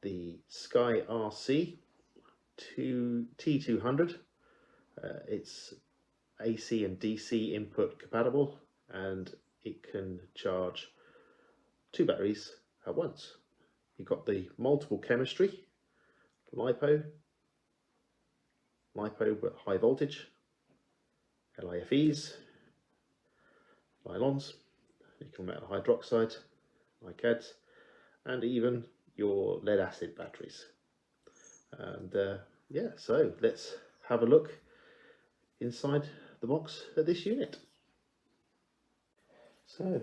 the SkyRC T200. It's AC and DC input compatible, and it can charge 2 batteries at once. You've got the multiple chemistry, LiPo but high voltage, LiHVs, nylons, nickel metal hydroxide, NiCads, and even your lead acid batteries. And yeah, so let's have a look inside the box of this unit. So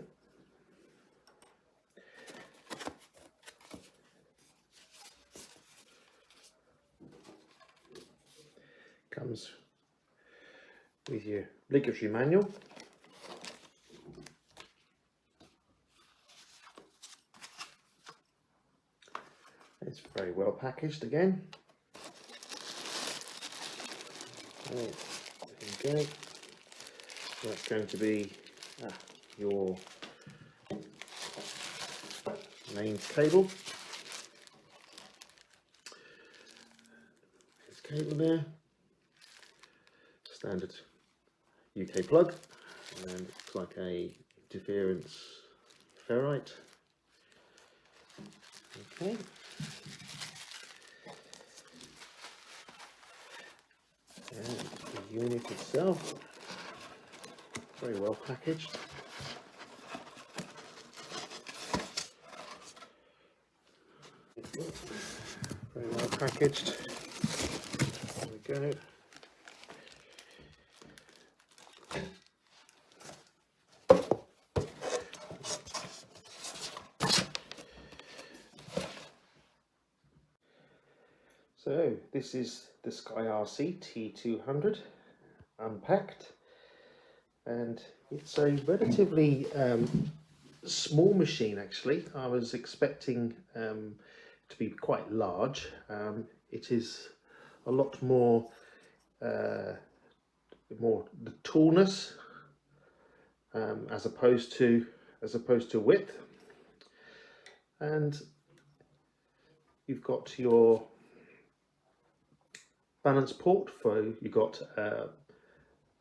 comes with your obligatory manual. It's very well packaged again. There you go. That's going to be your mains cable. There's cable there. Standard UK plug, and it looks like a interference ferrite. Okay. And the unit itself, very well packaged. Very well packaged. There we go. So this is the SkyRC T200 unpacked, and it's a relatively small machine actually. I was expecting to be quite large. It is a lot more the tallness as opposed to width, and you've got your balance port for, you've got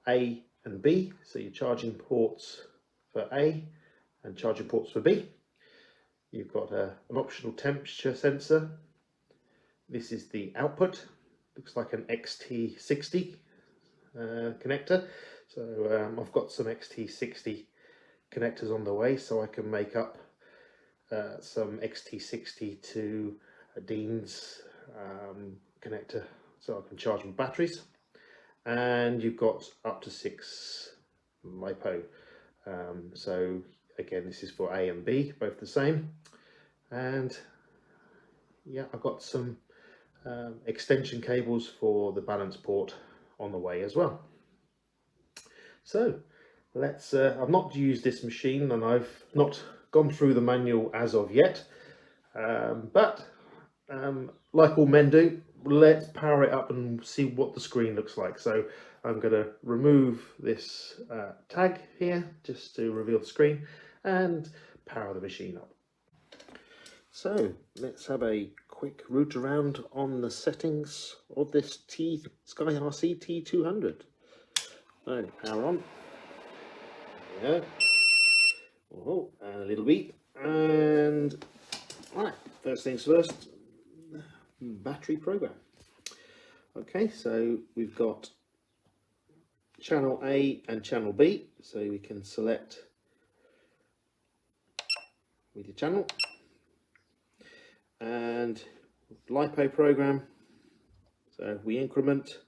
A and B, so your charging ports for A and charging ports for B. You've got an optional temperature sensor. This is the output, looks like an XT60 connector. So I've got some XT60 connectors on the way, so I can make up some XT60 to a Dean's connector, so I can charge my batteries. And you've got up to 6 LiPo. So again, this is for A and B, both the same. And yeah, I've got some extension cables for the balance port on the way as well. So let's, I've not used this machine and I've not gone through the manual as of yet, but like all men do, let's power it up and see what the screen looks like. So I'm going to remove this tag here just to reveal the screen and power the machine up. So let's have a quick root around on the settings of this SkyRC T200. Right, power on. There we go. Oh, and a little beep. And right, first things first, battery program. Okay, so we've got channel A and channel B, so we can select with your channel, and LiPo program, so we increment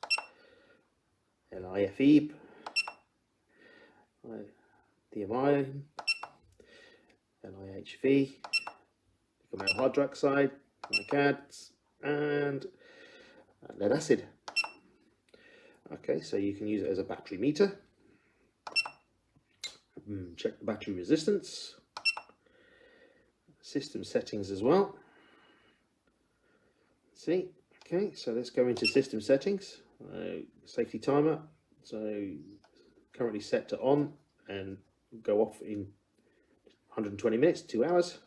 LiHV, DMI, LiHV, nickel metal hydroxide, NiCads, and lead acid. Okay, so you can use it as a battery meter. Check the battery resistance, system settings as well. See, okay, so let's go into system settings. Safety timer, so currently set to on and go off in 120 minutes, 2 hours.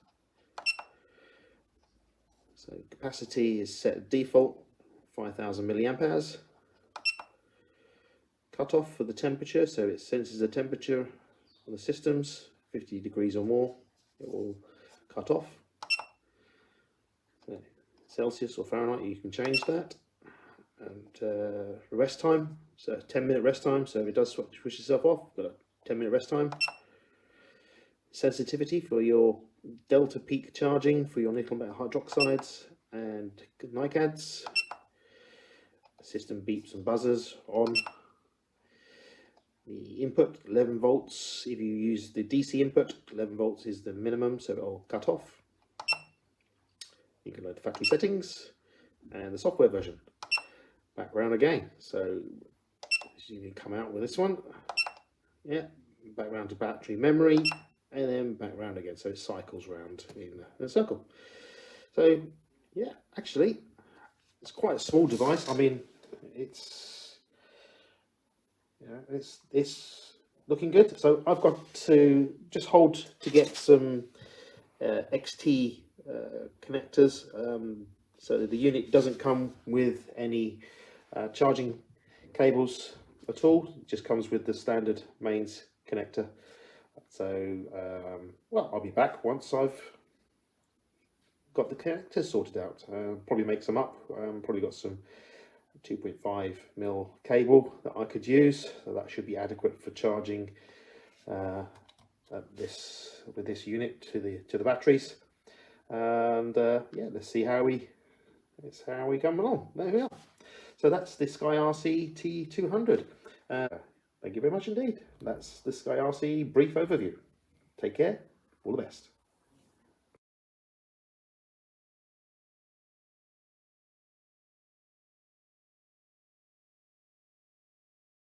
So capacity is set at default 5000 milliamperes. Cut off for the temperature, so it senses the temperature on the systems, 50 degrees or more, it will cut off. So Celsius or Fahrenheit, you can change that. And rest time, so 10-minute rest time, so if it does switch itself off, got a 10-minute rest time. Sensitivity for your delta peak charging for your nickel metal hydroxides and NiCads. System beeps and buzzers on. The input 11 volts. If you use the DC input, 11 volts is the minimum, so it'll cut off. You can load the factory settings and the software version. Background again, so you can come out with this one. Yeah, back round to battery memory, and then back round again, so it cycles round in a circle. So yeah, actually it's quite a small device. I mean, it's it's looking good. So I've got to just hold to get some XT connectors, so the unit doesn't come with any charging cables at all. It just comes with the standard mains connector. So well, I'll be back once I've got the connectors sorted out. Probably make some up. Probably got some 2.5mm cable that I could use, so that should be adequate for charging with this unit to the batteries. And yeah, let's see how we come along. There we are. So that's the SkyRC T200. Thank you very much indeed. That's the SkyRC brief overview. Take care. All the best.